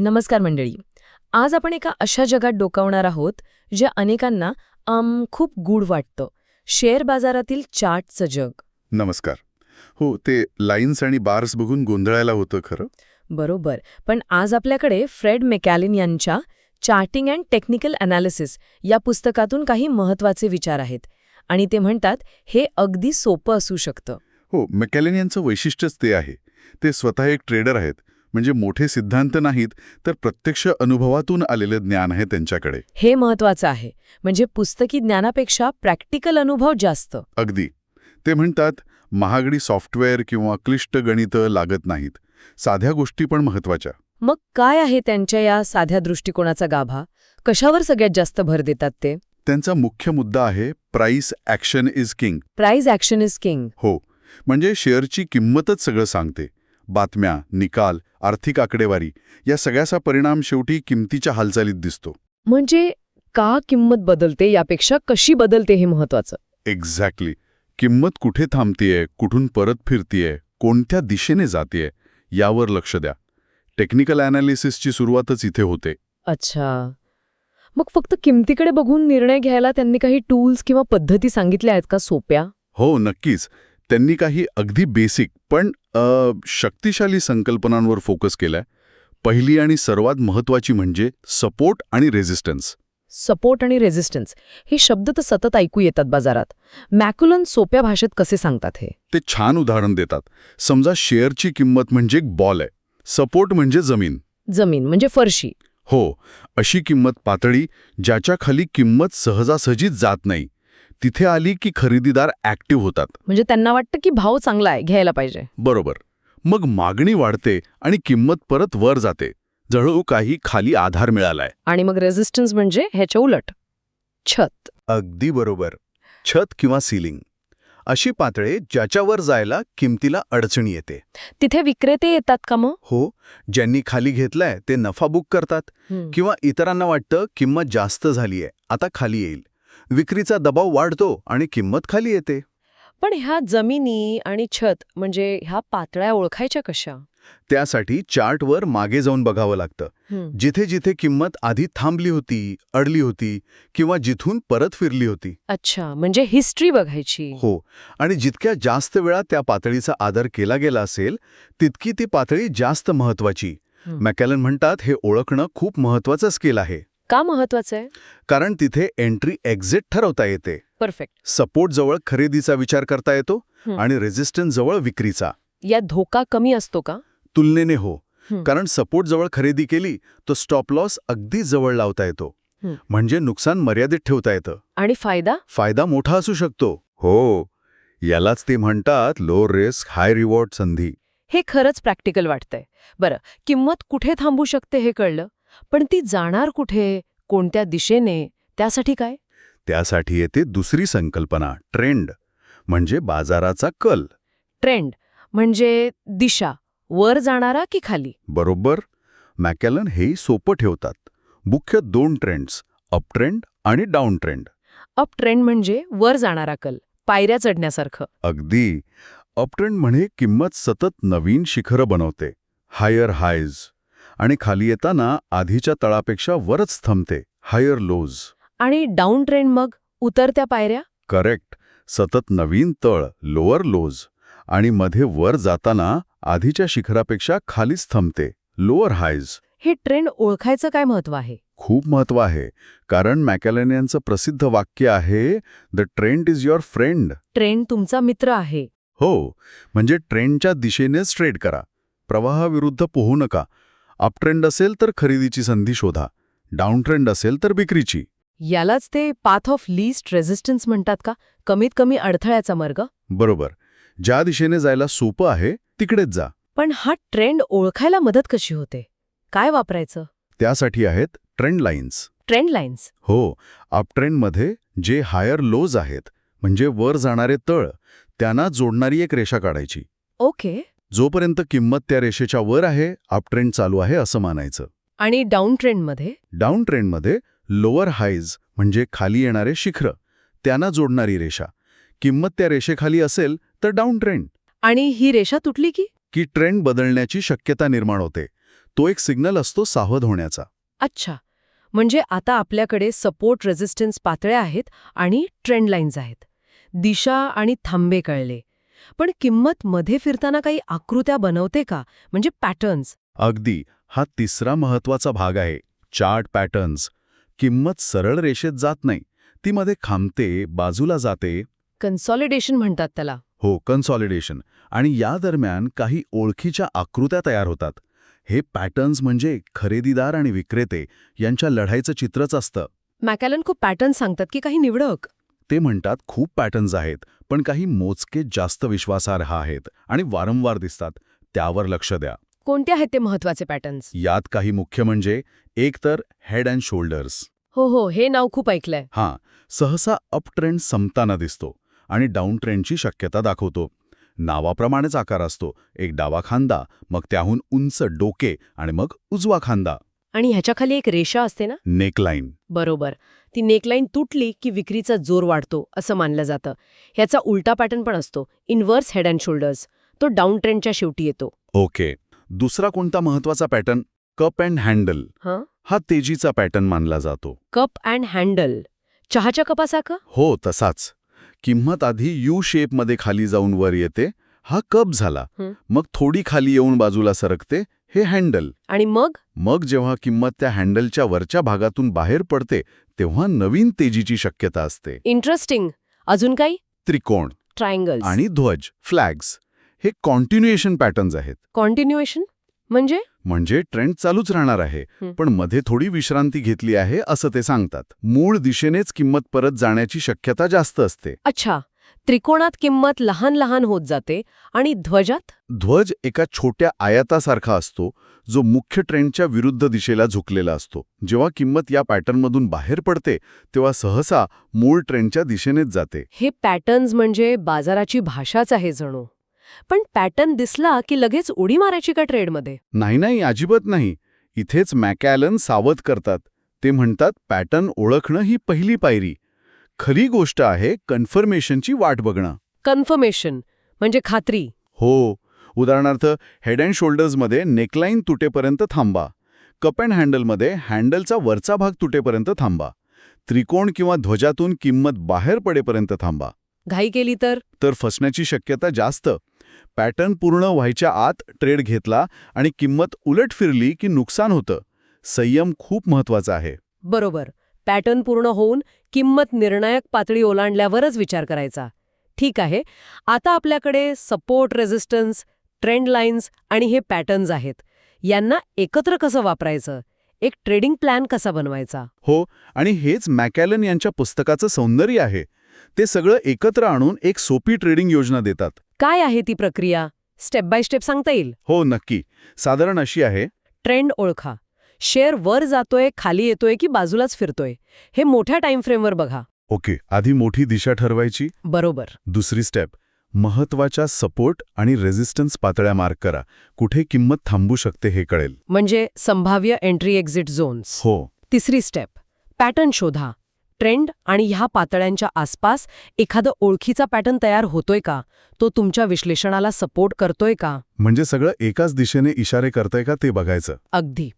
नमस्कार मंडळी. आज आपण एका अशा जगात डोकावणार आहोत जे अनेकांना खूप गूढ वाटतं. शेअर बाजारातील चार्टचं जग. नमस्कार. हो, ते लाईन्स आणि बार्स बघून गोंधळायला होतं खरं. बरोबर. पण आज आपल्याकडे फ्रेड मेकॅलिन यांच्या चार्टिंग अँड टेक्निकल अनालिसिस या पुस्तकातून काही महत्त्वाचे विचार आहेत. आणि ते म्हणतात हे अगदी सोपं असू शकतं. हो, मॅकॅलेन यांचं वैशिष्ट्यच ते आहे. ते स्वतः एक ट्रेडर आहेत. म्हणजे मोठे सिद्धांत नाहीत, तर प्रत्यक्ष अनुभवातून आलेलं ज्ञान आहे त्यांच्याकडे. हे महत्त्वाचं आहे. म्हणजे पुस्तकी ज्ञानापेक्षा प्रॅक्टिकल अनुभव जास्त. अगदी. ते म्हणतात महागडी सॉफ्टवेअर किंवा क्लिष्ट गणितं लागत नाहीत. साध्या गोष्टी पण महत्त्वाच्या. मग काय आहे त्यांच्या या साध्या दृष्टिकोनाचा गाभा? कशावर सगळ्यात जास्त भर देतात ते? त्यांचा मुख्य मुद्दा आहे price action is king. Price action is king. हो, म्हणजे शेअरची किंमतच सगळं सांगते. बातम्या, निकाल, आर्थिक आकडेवारी या सगळ्याचा परिणाम शेवटी किमतीच्या हालचालीत दिसतो. म्हणजे का किंमत बदलते यापेक्षा कशी बदलते हे महत्वाचं. एक्झॅक्टली. किंमत कुठे थांबतेय, कुठून परत फिरतेय, कोणत्या दिशेने जातेय यावर लक्ष द्या. टेक्निकल अनालिसिसची सुरुवातच इथे होते. अच्छा. मग फक्त किमतीकडे बघून निर्णय घ्यायला त्यांनी काही टूल्स किंवा पद्धती सांगितल्या आहेत का सोप्या? हो, नक्कीच. त्यांनी काही अगदी बेसिक पण शक्तिशाली संकल्पनांवर फोकस केलाय. पहिली आणि सर्वात महत्त्वाची म्हणजे सपोर्ट आणि रेझिस्टन्स. सपोर्ट आणि रेझिस्टन्स हे शब्द तर सतत ऐकू येतात बाजारात. मॅक्युलन सोप्या भाषेत कसे सांगतात हे? ते छान उदाहरण देतात. समजा शेअरची किंमत म्हणजे एक बॉल आहे, सपोर्ट म्हणजे जमीन. जमीन म्हणजे फरशी. हो, अशी किंमत पातळी ज्याच्या खाली किंमत सहजासहजी जात नाही. तिथे आली की खरेदीदार ॲक्टिव्ह होतात. म्हणजे त्यांना वाटतं की भाव चांगला आहे, घ्यायला पाहिजे. बरोबर. मग मागणी वाढते आणि किंमत परत वर जाते. जळू काही खाली आधार मिळालाय. आणि मग रेझिस्टन्स म्हणजे ह्याच्या उलट छत. अगदी बरोबर. छत किंवा सीलिंग अशी पातळी ज्याच्यावर जायला किमतीला अडचणी येते. तिथे विक्रेते येतात का मग? हो, ज्यांनी खाली घेतलाय ते नफा बुक करतात किंवा इतरांना वाटतं किंमत जास्त झालीये, आता खाली येईल. विक्रीचा दबाव वाढतो आणि किंमत खाली येते. पण ह्या जमिनी आणि छत म्हणजे ह्या पातळ्या ओळखायच्या कशा? त्यासाठी चार्टवर मागे जाऊन बघावं लागतं. जिथे जिथे किंमत आधी थांबली होती, अडली होती किंवा जिथून परत फिरली होती. अच्छा, म्हणजे हिस्ट्री बघायची. हो, आणि जितक्या जास्त वेळा त्या पातळीचा आदर केला गेला असेल तितकी ती पातळी जास्त महत्वाची. मॅकॅलन म्हणतात हे ओळखणं खूप महत्वाचं स्किल आहे. का महत्वाचं आहे? कारण तिथे एंट्री एक्झिट ठरवता येते. परफेक्ट. सपोर्ट जवळ खरेदीचा विचार करता येतो आणि रेझिस्टन्स जवळ विक्रीचा. यात धोका कमी असतो का? तुलनेने हो, कारण सपोर्ट जवळ खरेदी केली तो स्टॉप लॉस अगदी जवळ लावता येतो. म्हणजे नुकसान मर्यादित ठेवता येतं. आणि फायदा? फायदा मोठा असू शकतो. हो, यालाच ते म्हणतात लो रिस्क हाय रिवॉर्ड संधी. हे खरंच प्रॅक्टिकल वाटतंय. बरं, किंमत कुठे थांबू शकते हे कळलं, पण ती जाणार कुठे, कोणत्या दिशेने, त्यासाठी काय? त्यासाठी येते दुसरी संकल्पना, ट्रेंड, म्हणजे बाजाराचा कल. ट्रेंड म्हणजे दिशा, वर जाणारा की खाली? बरोबर. मॅकॅलन हेही सोपं ठेवतात. मुख्य 2 ट्रेंड्स, अप ट्रेंड आणि डाऊन ट्रेंड. अप ट्रेंड म्हणजे वर जाणारा कल, पायऱ्या चढण्यासारखं. अगदी. अप ट्रेंड म्हणजे किंमत सतत नवीन शिखरं बनवते, हायर हायज, आणि खाली येताना आधीच्या तळापेक्षा वरच थांबते, हायर लोज. आणि डाऊन ट्रेंड मग उतरत्या पायऱ्या? करेक्ट. सतत नवीन तळ, लोअर लोज, आणि मध्ये वर जाताना आधीच्या शिखरापेक्षा खालीच थांबते, लोअर हायज. हे ट्रेंड ओळखायचं काय महत्व आहे? खूप महत्व आहे, कारण मॅकॅलन यांचं प्रसिद्ध वाक्य आहे, the trend is your friend. Trend तुमचा मित्र आहे. हो, म्हणजे ट्रेंडच्या दिशेनेच ट्रेड करा, प्रवाहाविरुद्ध पोहू नका. अप ट्रेंड असेल तर खरेदीची संधी शोधा, डाऊन ट्रेंड असेल तर विक्रीची. यालाच ते पाथ ऑफ लीस्ट रेझिस्टन्स म्हणतात का? कमीत कमी अडथळ्याचा मार्ग. बरोबर. ज्या दिशेने जायला सोपं आहे तिकडेच जा. पण हा ट्रेंड ओळखायला मदत कशी होते? काय वापरायचं? त्यासाठी आहेत ट्रेंड लाईन्स. Trend lines? हो, अप ट्रेंडमध्ये जे हायर लोज आहेत, म्हणजे वर जाणारे तळ, त्यांना जोडणारी एक रेषा काढायची. ओके. जोपर्यंत किंमत त्या रेषेच्या वर आहे, अप ट्रेंड चालू आहे असं मानायचं. आणि डाऊन ट्रेंडमध्ये? डाऊन ट्रेंडमध्ये लोअर हायज म्हणजे खाली येणारे शिखर, त्यांना जोडणारी रेषा. किंमत त्या रेषेखाली असेल तर डाऊन ट्रेंड. आणि ही रेषा तुटली की? ट्रेंड बदलण्याची शक्यता निर्माण होते. तो एक सिग्नल असतो सावध होण्याचा. अच्छा, म्हणजे आता आपल्याकडे सपोर्ट रेझिस्टन्स पातळ्या आहेत आणि ट्रेंड लाईन्स आहेत. दिशा आणि थांबे कळले. पण किंमत मध्ये फिरताना काही आकृत्या बनवते का, म्हणजे पॅटर्न्स? अगदी. हा तिसरा महत्वाचा भाग आहे, चार्ट पॅटर्न्स. किंमत सरळ रेषेत जात नाही, ती मध्ये खांबते, बाजूला जाते. कन्सॉलिडेशन म्हणतात त्याला. हो, कन्सॉलिडेशन. आणि या दरम्यान काही ओळखीच्या आकृत्या तयार होतात. हे पॅटर्न्स म्हणजे खरेदीदार आणि विक्रेते यांच्या लढाईचं चित्रच असतं. मॅकॅलन खूप पॅटर्न सांगतात की काही निवडक? ते म्हणतात खूप पॅटर्न्स आहेत, पण काही मोजके जास्त विश्वासार्ह आहेत आणि वारंवार दिसतात. त्यावर लक्ष द्या. कोणते आहेत ते महत्वाचे पॅटर्न्स? यात काही मुख्य म्हणजे एक तर हेड अँड शोल्डर्स. हो, हे नाव खूप ऐकलंय. सहसा अप ट्रेंड संपताना दिसतो आणि डाऊन ट्रेंडची शक्यता दाखवतो. नावाप्रमाणेच आकार असतो, एक डावा खांदा, मग त्याहून उंच डोके आणि मग उजवा खांदा. आणि ह्याच्या खाली एक रेषा असते ना? नेकलाईन. बरोबर. ती नेकलाईन तुटली की विक्रीचा जोर वाढतो असं मानलं जातं. ह्याचा उलटा पॅटर्न पण असतो, इन्व्हर्स हेड अँड शोल्डर्स. तो डाऊन ट्रेंडच्या शेवटी येतो. ओके. दुसरा कोणता महत्वाचा पॅटर्न? Cup and handle. हा तेजीचा पॅटर्न मानला जातो. कप अँड हँडल, चहाच्या कपासारखं? हो, तसाच. किंमत आधी यू शेपमध्ये खाली जाऊन वर येते, हा कप झाला. मग थोडी खाली येऊन बाजूला सरकते, हे हँडल. आणि मग जेव्हा किंमत त्या हँडलच्या वरच्या भागातून बाहेर पडते, तेव्हा नवीन तेजीची शक्यता असते. इंटरेस्टिंग. अजून काही? त्रिकोण ट्रायंगल्स आणि ध्वज, फ्लॅग्स, हे कॉन्टिन्युएशन पॅटर्न्स आहेत. कॉन्टिन्युएशन म्हणजे ट्रेंड चालूच राहणार आहे, पण मध्ये थोडी विश्रांती घेतली आहे असं ते सांगतात. मूळ दिशेनेच किंमत परत जाण्याची शक्यता जास्त असते. अच्छा, त्रिकोणात किंमत लहान लहान होत जाते आणि ध्वजात? ध्वज एका छोट्या आयतासारखा असतो, जो मुख्य ट्रेंडच्या विरुद्ध दिशेला झुकलेला असतो. जेव्हा किंमत या पॅटर्नमधून बाहेर पडते, तेव्हा सहसा मूळ ट्रेंडच्या दिशेनेच जाते. हे पॅटर्न्स म्हणजे बाजाराची भाषाच आहे जणू. पण पॅटर्न दिसला की लगेच उडी मारायची का ट्रेडमध्ये? नाही, अजिबात नाही. इथेच मॅकॅलन सावध करतात. ते म्हणतात पॅटर्न ओळखणं ही पहिली पायरी. खरी गोष्ट आहे कन्फर्मेशनची वाट बघणं. कन्फर्मेशन म्हणजे खात्री? हो. उदाहरणार्थ हेड अँड शोल्डर्समध्ये नेकलाईन तुटेपर्यंत थांबा. कप अँड हँडलमध्ये हँडलचा वरचा भाग तुटेपर्यंत थांबा. त्रिकोण किंवा ध्वजातून किंमत बाहेर पडेपर्यंत थांबा. घाई केली तर फसण्याची शक्यता जास्त. पॅटर्न पूर्ण व्हायच्या आत ट्रेड घेतला आणि किंमत उलट फिरली की नुकसान होतं. संयम खूप महत्वाचा आहे. बरोबर. पॅटर्न पूर्ण होऊन किंमत निर्णायक पातळी ओलांडल्यावरच विचार करायचा. ठीक आहे, आता आपल्याकडे सपोर्ट, रेझिस्टन्स, ट्रेंड लाईन्स आणि हे पॅटर्न्स आहेत. यांना एकत्र कसं वापरायचं? एक ट्रेडिंग प्लॅन कसा बनवायचा? हो, आणि हेच मॅकॅलन यांच्या पुस्तकाचं सौंदर्य आहे. ते सगळं एकत्र आणून एक सोपी ट्रेडिंग योजना देतात. काय आहे ती प्रक्रिया? स्टेप बाय स्टेप सांगता येईल? हो, नक्की. साधारण अशी आहे. ट्रेंड ओळखा. शेअर वर जातोय, खाली येतोय की बाजूलाच फिरतोय, हे मोठ्या टाइम फ्रेमवर बघा. ओके, आधी मोठी दिशा ठरवायची. बरोबर. दुसरी स्टेप, महत्वाच्या सपोर्ट आणि रेझिस्टन्स पातळ्या मार्क करा. कुठे किंमत थांबू शकते हे कळेल. म्हणजे संभाव्य एंट्री एक्झिट झोन्स. हो. तिसरी स्टेप, पॅटर्न शोधा. ट्रेंड आणि ह्या पातळ्यांच्या आसपास एखादं ओळखीचा पॅटर्न तयार होतोय का? तो तुमच्या विश्लेषणाला सपोर्ट करतोय का? म्हणजे सगळं एकाच दिशेने इशारे करतंय का ते बघायचं. अगदी.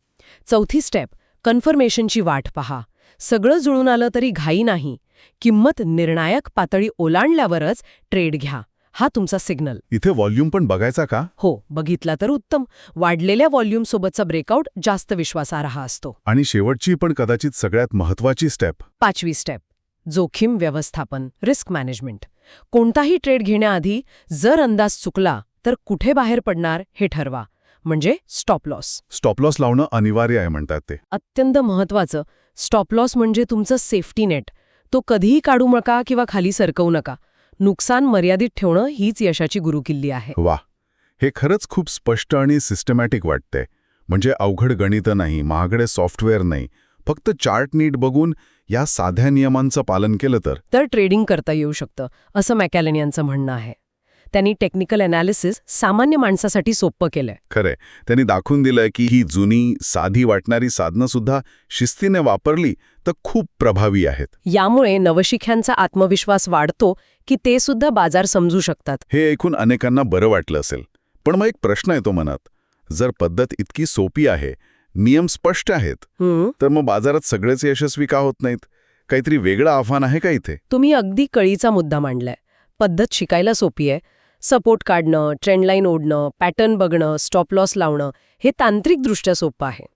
चौथी स्टेप, कन्फर्मेशनची वाट पहा. सगळं जुळून आलं तरी घाई नाही. किंमत निर्णायक पातळी ओलांडल्यावरच ट्रेड घ्या. हा तुमचा सिग्नल. इथे व्हॉल्यूम पण बघायचा का? हो, बघितला तर उत्तम. वाढलेल्या व्हॉल्यूम सोबतचा ब्रेकआउट जास्त विश्वासार्ह असतो. आणि शेवटची पण कदाचित सगळ्यात महत्वाची स्टेप, पाचवी स्टेप, जोखीम व्यवस्थापन, रिस्क मॅनेजमेंट. कोणताही ट्रेड घेण्याआधी जर अंदाज चुकला तर कुठे बाहेर पडणार हे ठरवा. म्हणजे स्टॉप लॉस. स्टॉप लॉस लावणं अनिवार्य आहे म्हणतात ते. अत्यंत महत्वाचं. स्टॉप लॉस म्हणजे तुमचं सेफ्टी नेट. तो कधीही काढू नका किंवा खाली सरकवू नका. नुकसान मर्यादित ठेवणं हीच यशाची गुरुकिल्ली आहे. वा, हे खरंच खूप स्पष्ट आणि सिस्टमॅटिक वाटतंय. म्हणजे अवघड गणित नाही, महागडे सॉफ्टवेअर नाही, फक्त चार्ट नीट बघून या साध्या नियमांचं पालन केलं तर ट्रेडिंग करता येऊ शकतं, असं मॅकॅलन यांचं म्हणणं आहे. त्यांनी टेक्निकल एनालिसिस सामान्य माणसासाठी सोपं केलंय. खरंय. त्यांनी दाखवून दिलंय की ही जुनी साधी वाटणारी साधनं सुद्धा शिस्तीने वापरली तर खूप प्रभावी आहेत. यामुळे नवशिक्यांचा आत्मविश्वास वाढतो की ते सुद्धा बाजार समजू शकतात. हे ऐकून अनेकांना बरं वाटलं असेल. पण मग एक प्रश्न येतो मनात, जर पद्धत इतकी सोपी आहे, नियम स्पष्ट आहेत, तर मग बाजारात सगळेच यशस्वी का होत नाहीत? काहीतरी वेगळं आव्हान आहे का इथे? तुम्ही अगदी कळीचा मुद्दा मांडलाय. पद्धत शिकायला सोपी आहे. सपोर्ट काढणं, ट्रेंडलाईन ओढणं, पॅटर्न बघणं, स्टॉप लॉस लावणं हे तांत्रिकदृष्ट्या सोपं आहे.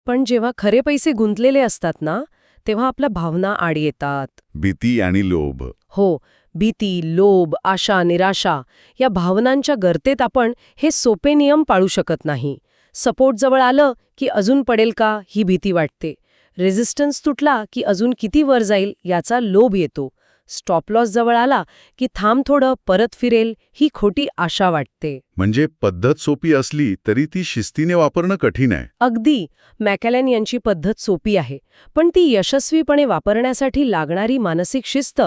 पण जेव्हा खरे पैसे गुंतलेले असतात ना, तेव्हा आपल्या भावना आड येतात. भीती आणि लोभ. हो, भीती, लोभ, आशा, निराशा या भावनांच्या गर्तेत आपण हे सोपे नियम पाळू शकत नाही. सपोर्ट जवळ आलं की अजून पडेल का ही भीती वाटते. रेझिस्टन्स तुटला की अजून किती वर जाईल याचा लोभ येतो. स्टॉप लॉस जवळ आला की थांब थोडं, परत फिरेल ही खोटी आशा वाटते. म्हणजे पद्धत सोपी असली तरी ती शिस्तीने वापरणं कठीण आहे. अगदी. मॅकॅलन यांची पद्धत सोपी आहे, पण ती यशस्वीपणे वापरण्यासाठी लागणारी मानसिक शिस्त,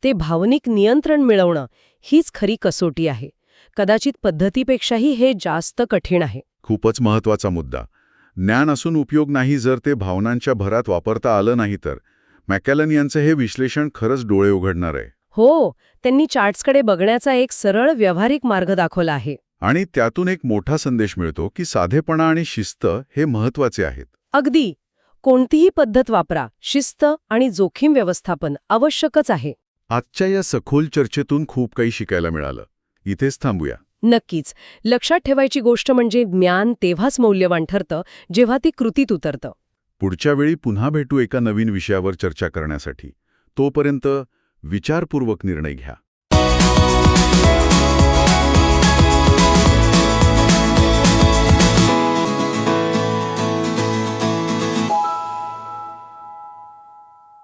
ते भावनिक नियंत्रण मिळवणं, हीच खरी कसोटी आहे. कदाचित पद्धतीपेक्षाही हे जास्त कठीण आहे. खूपच महत्वाचा मुद्दा. ज्ञान असून उपयोग नाही जर ते भावनांच्या भरात वापरता आलं नाही तर. मॅकॅलन यांचं हे विश्लेषण खरंच डोळे उघडणार आहे. हो, त्यांनी चार्ट्सकडे बघण्याचा एक सरळ व्यावहारिक मार्ग दाखवला आहे. आणि त्यातून एक मोठा संदेश मिळतो की साधेपणा आणि शिस्त हे महत्वाचे आहेत. अगदी. कोणतीही पद्धत वापरा, शिस्त आणि जोखीम व्यवस्थापन आवश्यकच आहे. आजच्या या सखोल चर्चेतून खूप काही शिकायला मिळालं. इथेच थांबूया. नक्कीच. लक्षात ठेवायची गोष्ट म्हणजे ज्ञान तेव्हाच मौल्यवान ठरतं जेव्हा ती कृतीत उतरतं. पुढच्या वेळी पुन्हा भेटू एका नवीन विषयावर चर्चा करण्यासाठी. तोपर्यंत विचारपूर्वक निर्णय घ्या.